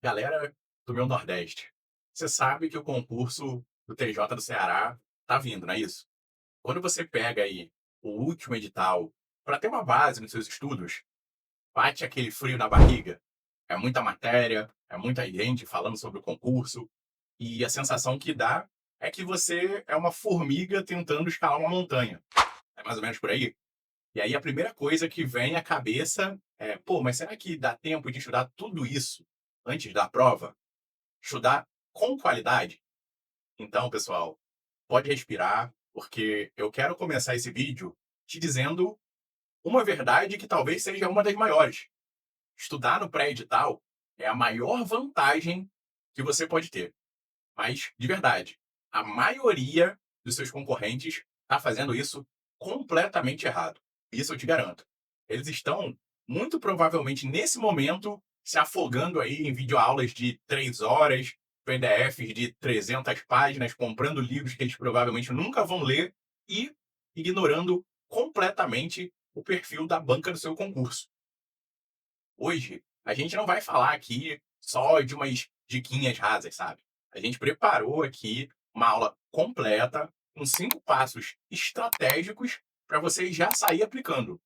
Galera do meu Nordeste, você sabe que o concurso do TJ do Ceará tá vindo, não é isso? Quando você pega aí o último edital para ter uma base nos seus estudos, bate aquele frio na barriga. É muita matéria, é muita gente falando sobre o concurso, e a sensação que dá é que você é uma formiga tentando escalar uma montanha. É mais ou menos por aí? E aí a primeira coisa que vem à cabeça é, pô, mas será que dá tempo de estudar tudo isso antes da prova? Estudar com qualidade? Então, pessoal, pode respirar, porque eu quero começar esse vídeo te dizendo uma verdade que talvez seja uma das maiores. Estudar no pré-edital é a maior vantagem que você pode ter. Mas, de verdade, a maioria dos seus concorrentes está fazendo isso completamente errado. Isso eu te garanto. Eles estão, muito provavelmente, nesse momento, se afogando aí em videoaulas de 3 horas, PDFs de 300 páginas, comprando livros que eles provavelmente nunca vão ler e ignorando completamente o perfil da banca do seu concurso. Hoje, a gente não vai falar aqui só de umas diquinhas rasas, sabe? A gente preparou aqui uma aula completa com 5 passos estratégicos para você já sair aplicando.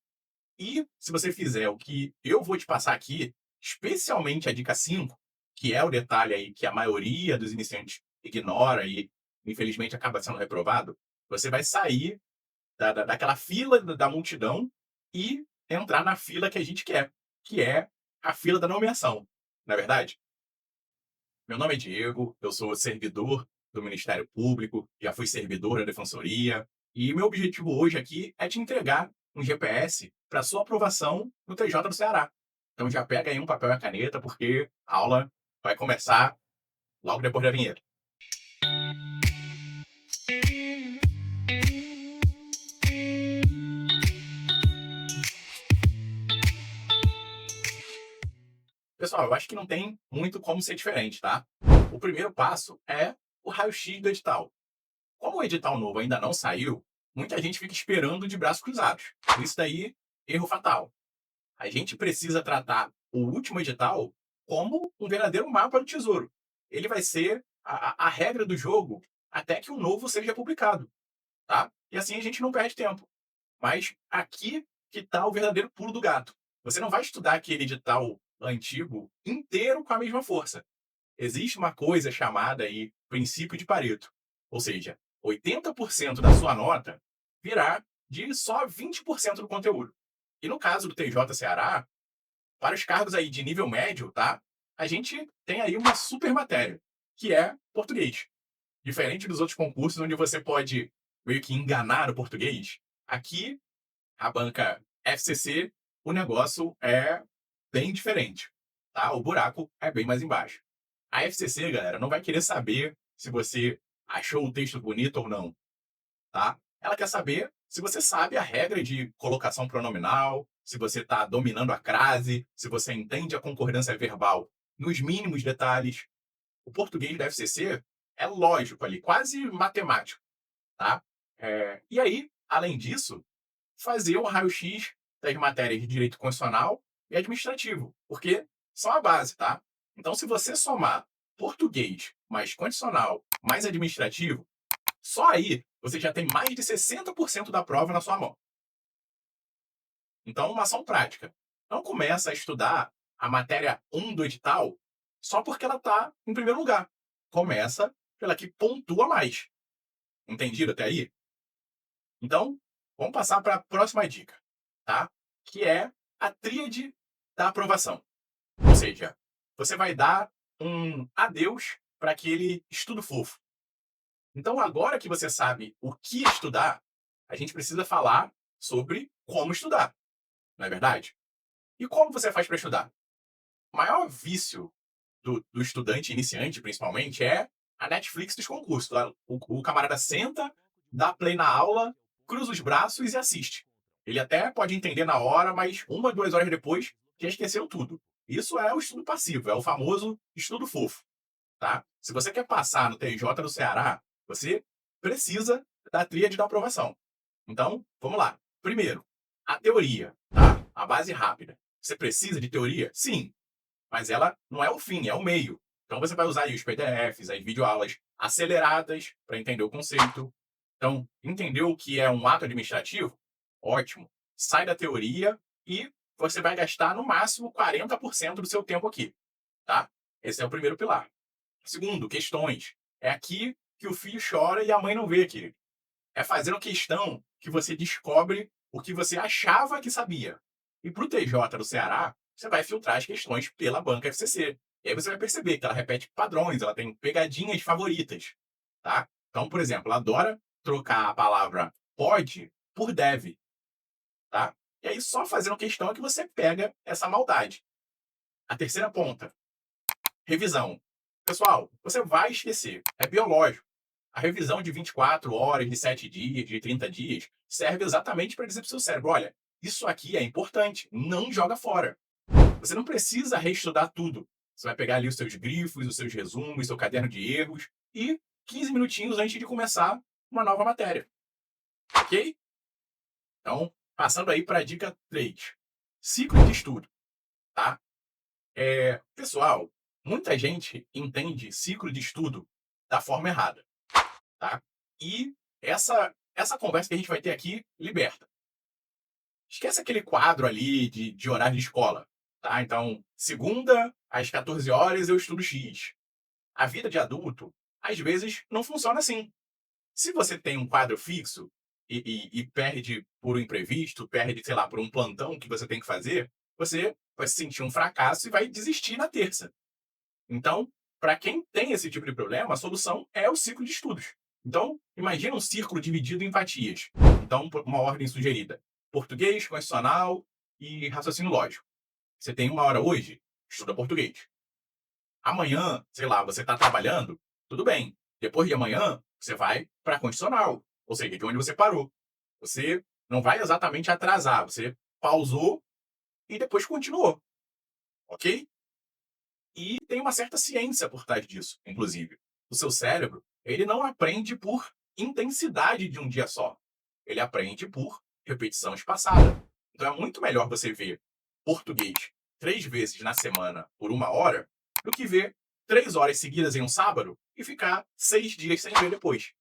E se você fizer o que eu vou te passar aqui, especialmente a dica 5, que é o detalhe aí que a maioria dos iniciantes ignora e infelizmente acaba sendo reprovado, você vai sair daquela fila da multidão e entrar na fila que a gente quer, que é a fila da nomeação. Não é verdade? Meu nome é Diego, eu sou servidor do Ministério Público, já fui servidor da Defensoria, e meu objetivo hoje aqui é te entregar um GPS para sua aprovação no TJ do Ceará. Então já pega aí um papel e uma caneta, porque a aula vai começar logo depois da vinheta. Pessoal, eu acho que não tem muito como ser diferente, tá? O primeiro passo é o raio-x do edital. Como o edital novo ainda não saiu, muita gente fica esperando de braços cruzados. Isso daí, erro fatal. A gente precisa tratar o último edital como um verdadeiro mapa do tesouro. Ele vai ser a regra do jogo até que o novo seja publicado, tá? E assim a gente não perde tempo. Mas aqui que está o verdadeiro pulo do gato. Você não vai estudar aquele edital antigo inteiro com a mesma força. Existe uma coisa chamada aí princípio de Pareto. Ou seja, 80% da sua nota virá de só 20% do conteúdo. E no caso do TJ Ceará, para os cargos aí de nível médio, tá? A gente tem aí uma super matéria, que é português. Diferente dos outros concursos onde você pode meio que enganar o português, aqui a banca FCC, o negócio é bem diferente, tá? O buraco é bem mais embaixo. A FCC, galera, não vai querer saber se você achou o texto bonito ou não, tá? Ela quer saber se você sabe a regra de colocação pronominal, se você está dominando a crase, se você entende a concordância verbal nos mínimos detalhes. O português da FCC é lógico ali, quase matemático, tá? E aí, além disso, fazer um raio-x das matérias de direito constitucional e administrativo, porque são a base, tá? Então, se você somar português mais constitucional mais administrativo, só aí você já tem mais de 60% da prova na sua mão. Então, uma ação prática. Não começa a estudar a matéria 1 do edital só porque ela está em primeiro lugar. Começa pela que pontua mais. Entendido até aí? Então, vamos passar para a próxima dica, tá? Que é a tríade da aprovação. Ou seja, você vai dar um adeus para aquele estudo fofo. Então, agora que você sabe o que estudar, a gente precisa falar sobre como estudar, não é verdade? E como você faz para estudar? O maior vício do estudante iniciante, principalmente, é a Netflix dos concursos. O camarada senta, dá play na aula, cruza os braços e assiste. Ele até pode entender na hora, mas 1, 2 horas depois já esqueceu tudo. Isso é o estudo passivo, é o famoso estudo fofo, tá? Se você quer passar no TJ do Ceará, você precisa da tríade da aprovação. Então, vamos lá. Primeiro, a teoria, tá? A base rápida. Você precisa de teoria? Sim, mas ela não é o fim, é o meio. Então você vai usar aí os PDFs, as videoaulas aceleradas para entender o conceito. Então, entendeu o que é um ato administrativo? Ótimo. Sai da teoria e você vai gastar no máximo 40% do seu tempo aqui, tá? Esse é o primeiro pilar. Segundo, questões. É aqui que o filho chora e a mãe não vê, querido. É fazendo questão que você descobre o que você achava que sabia. E para o TJ do Ceará, você vai filtrar as questões pela banca FCC. E aí você vai perceber que ela repete padrões, ela tem pegadinhas favoritas. Tá? Então, por exemplo, ela adora trocar a palavra pode por deve. Tá? E aí, só fazendo questão é que você pega essa maldade. A terceira ponta, revisão. Pessoal, você vai esquecer. É biológico. A revisão de 24 horas, de 7 dias, de 30 dias, serve exatamente para dizer para o seu cérebro: olha, isso aqui é importante, não joga fora. Você não precisa reestudar tudo. Você vai pegar ali os seus grifos, os seus resumos, seu caderno de erros e 15 minutinhos antes de começar uma nova matéria. Ok? Então, passando aí para a dica 3. Ciclo de estudo. Tá? Pessoal, muita gente entende ciclo de estudo da forma errada. Tá? E essa conversa que a gente vai ter aqui liberta. Esquece aquele quadro ali de horário de escola. Tá? Então, segunda, às 14 horas, eu estudo X. A vida de adulto, às vezes, não funciona assim. Se você tem um quadro fixo e perde por um imprevisto, perde, sei lá, por um plantão que você tem que fazer, você vai se sentir um fracasso e vai desistir na terça. Então, para quem tem esse tipo de problema, a solução é o ciclo de estudos. Então, imagina um círculo dividido em fatias. Então, uma ordem sugerida: português, constitucional e raciocínio lógico. Você tem uma hora hoje, estuda português. Amanhã, sei lá, você está trabalhando, tudo bem. Depois de amanhã, você vai para constitucional, ou seja, de onde você parou. Você não vai exatamente atrasar, você pausou e depois continuou, ok? E tem uma certa ciência por trás disso, inclusive. O seu cérebro, ele não aprende por intensidade de um dia só. Ele aprende por repetição espaçada. Então é muito melhor você ver português 3 vezes na semana por 1 hora do que ver 3 horas seguidas em um sábado e ficar 6 dias sem ver depois.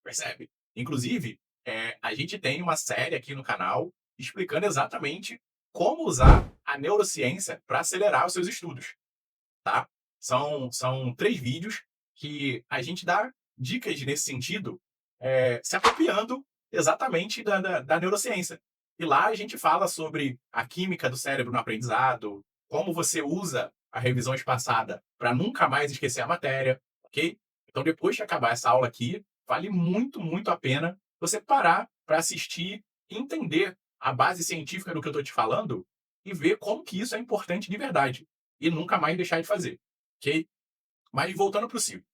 Percebe? Inclusive, a gente tem uma série aqui no canal explicando exatamente como usar a neurociência para acelerar os seus estudos. Tá? São 3 vídeos que a gente dá dicas nesse sentido, se apropriando exatamente da neurociência. E lá a gente fala sobre a química do cérebro no aprendizado, como você usa a revisão espaçada para nunca mais esquecer a matéria, ok? Então, depois de acabar essa aula aqui, vale muito, muito a pena você parar para assistir e entender a base científica do que eu estou te falando e ver como que isso é importante de verdade e nunca mais deixar de fazer, ok? Mas voltando para o ciclo,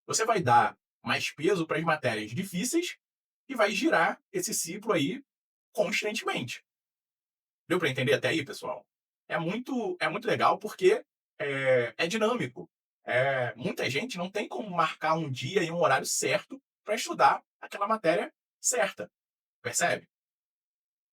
você vai dar mais peso para as matérias difíceis e vai girar esse ciclo aí constantemente. Deu para entender até aí, pessoal? É muito legal porque é dinâmico. Muita gente não tem como marcar um dia e um horário certo para estudar aquela matéria certa, percebe?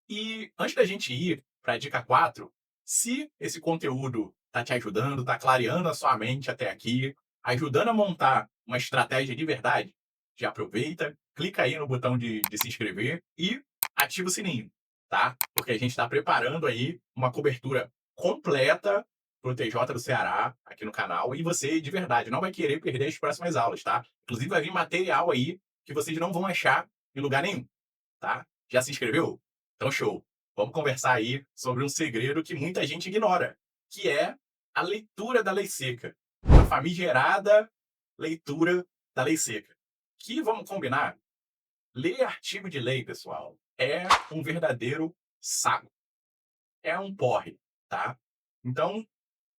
E antes da gente ir para a dica 4, se esse conteúdo está te ajudando, está clareando a sua mente até aqui, ajudando a montar uma estratégia de verdade, já aproveita, clica aí no botão de se inscrever e ativa o sininho, tá? Porque a gente está preparando aí uma cobertura completa para o TJ do Ceará aqui no canal e você, de verdade, não vai querer perder as próximas aulas, tá? Inclusive vai vir material aí que vocês não vão achar em lugar nenhum, tá? Já se inscreveu? Então, show. Vamos conversar aí sobre um segredo que muita gente ignora, que é a leitura da lei seca. A famigerada leitura da lei seca. Que, vamos combinar, ler artigo de lei, pessoal, é um verdadeiro saco. É um porre, tá? Então,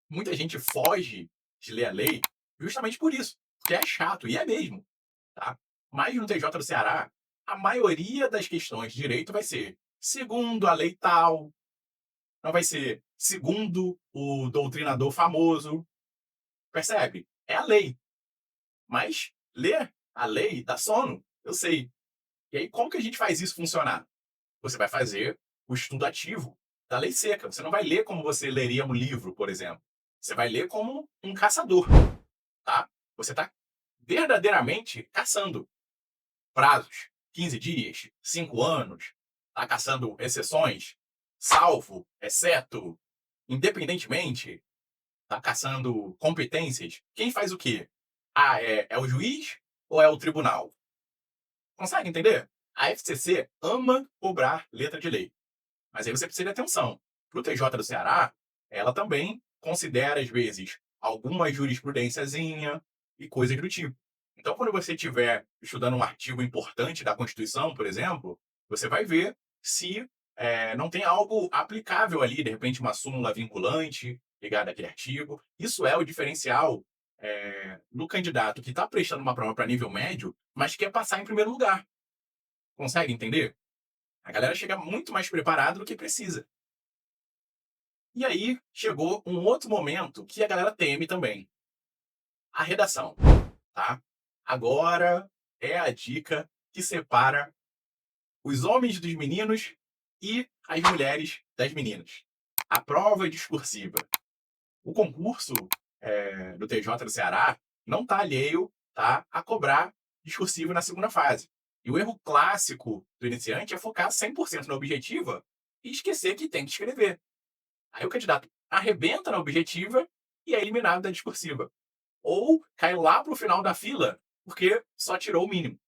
muita gente foge de ler a lei justamente por isso, porque é chato, e é mesmo, tá? Mas no TJ do Ceará, a maioria das questões de direito vai ser segundo a lei tal, não vai ser segundo o doutrinador famoso, percebe? É a lei. Mas ler a lei dá sono, eu sei. E aí, como que a gente faz isso funcionar? Você vai fazer o estudo ativo da lei seca. Você não vai ler como você leria um livro, por exemplo. Você vai ler como um caçador, tá? Você está verdadeiramente caçando prazos, 15 dias, 5 anos, está caçando exceções, salvo, exceto, independentemente, está caçando competências. Quem faz o quê? Ah, é o juiz ou é o tribunal? Consegue entender? A FCC ama cobrar letra de lei. Mas aí você precisa de atenção. Para o TJ do Ceará, ela também considera, às vezes, alguma jurisprudênciazinha e coisas do tipo. Então, quando você estiver estudando um artigo importante da Constituição, por exemplo, você vai ver se não tem algo aplicável ali, de repente uma súmula vinculante ligada àquele artigo. Isso é o diferencial do candidato que está prestando uma prova para nível médio, mas quer passar em primeiro lugar. Consegue entender? A galera chega muito mais preparada do que precisa. E aí chegou um outro momento que a galera teme também. A redação, tá? Agora é a dica que separa os homens dos meninos e as mulheres das meninas. A prova discursiva. O concurso do TJ do Ceará não está alheio, tá, a cobrar discursivo na segunda fase. E o erro clássico do iniciante é focar 100% na objetiva e esquecer que tem que escrever. Aí o candidato arrebenta na objetiva e é eliminado da discursiva. Ou cai lá para o final da fila porque só tirou o mínimo.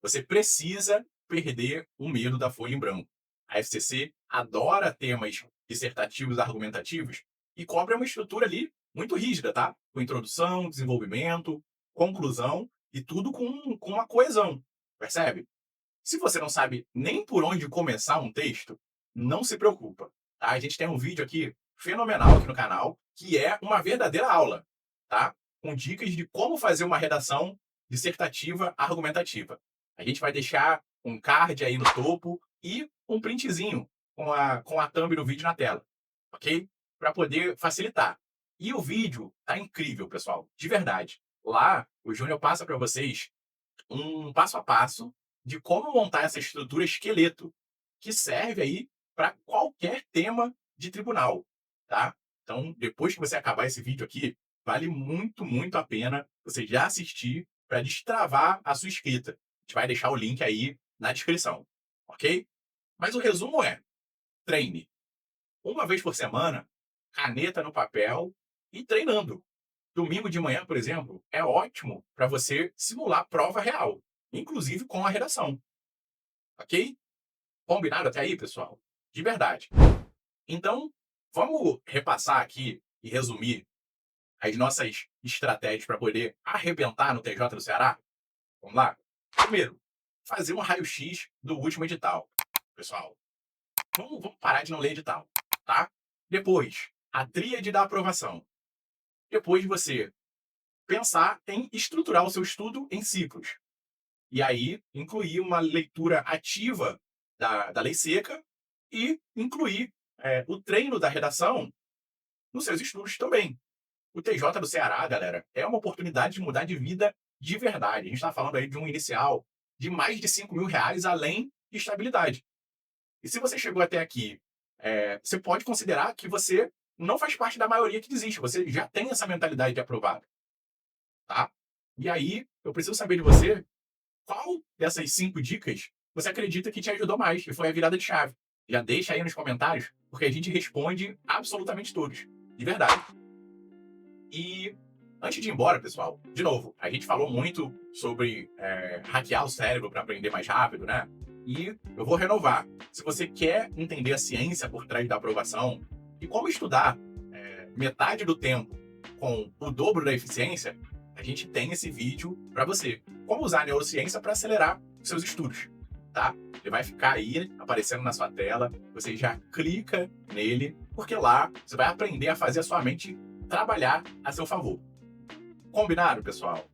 Você precisa perder o medo da folha em branco. A FCC adora temas dissertativos argumentativos e cobra uma estrutura ali muito rígida, tá? Com introdução, desenvolvimento, conclusão e tudo com uma coesão. Percebe? Se você não sabe nem por onde começar um texto, não se preocupa. Tá? A gente tem um vídeo aqui fenomenal aqui no canal, que é uma verdadeira aula, tá? Com dicas de como fazer uma redação dissertativa argumentativa. A gente vai deixar um card aí no topo e um printzinho com a thumb do vídeo na tela, ok? Para poder facilitar. E o vídeo tá incrível, pessoal, de verdade. Lá, o Júnior passa para vocês um passo a passo de como montar essa estrutura esqueleto, que serve aí para qualquer tema de tribunal, tá? Então, depois que você acabar esse vídeo aqui, vale muito, muito a pena você já assistir para destravar a sua escrita. A gente vai deixar o link aí na descrição, ok? Mas o resumo é: treine uma vez por semana, caneta no papel e treinando. Domingo de manhã, por exemplo, é ótimo para você simular prova real, inclusive com a redação. Ok? Combinado até aí, pessoal? De verdade. Então, vamos repassar aqui e resumir as nossas estratégias para poder arrebentar no TJ do Ceará? Vamos lá? Primeiro, fazer um raio-x do último edital. Pessoal, vamos parar de não ler edital, tá? Depois, a tríade da aprovação. Depois você pensar em estruturar o seu estudo em ciclos. E aí, incluir uma leitura ativa da lei seca e incluir o treino da redação nos seus estudos também. O TJ do Ceará, galera, é uma oportunidade de mudar de vida de verdade. A gente está falando aí de um inicial de mais de R$ 5.000, além de estabilidade. E se você chegou até aqui, você pode considerar que você não faz parte da maioria que desiste. Você já tem essa mentalidade de aprovado, tá? E aí, eu preciso saber de você qual dessas 5 dicas você acredita que te ajudou mais e foi a virada de chave. Já deixa aí nos comentários, porque a gente responde absolutamente todos, de verdade. E antes de ir embora, pessoal, de novo, a gente falou muito sobre hackear o cérebro para aprender mais rápido, né? E eu vou renovar. Se você quer entender a ciência por trás da aprovação e como estudar metade do tempo com o dobro da eficiência, a gente tem esse vídeo para você. Como usar a neurociência para acelerar os seus estudos, tá? Ele vai ficar aí aparecendo na sua tela, você já clica nele, porque lá você vai aprender a fazer a sua mente trabalhar a seu favor. Combinado, pessoal?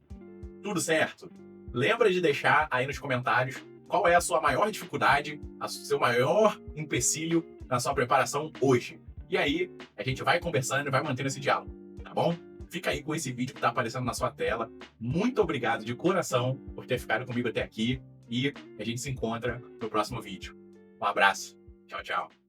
Tudo certo? Lembra de deixar aí nos comentários qual é a sua maior dificuldade, o seu maior empecilho na sua preparação hoje. E aí, a gente vai conversando e vai mantendo esse diálogo, tá bom? Fica aí com esse vídeo que está aparecendo na sua tela. Muito obrigado de coração por ter ficado comigo até aqui e a gente se encontra no próximo vídeo. Um abraço. Tchau, tchau.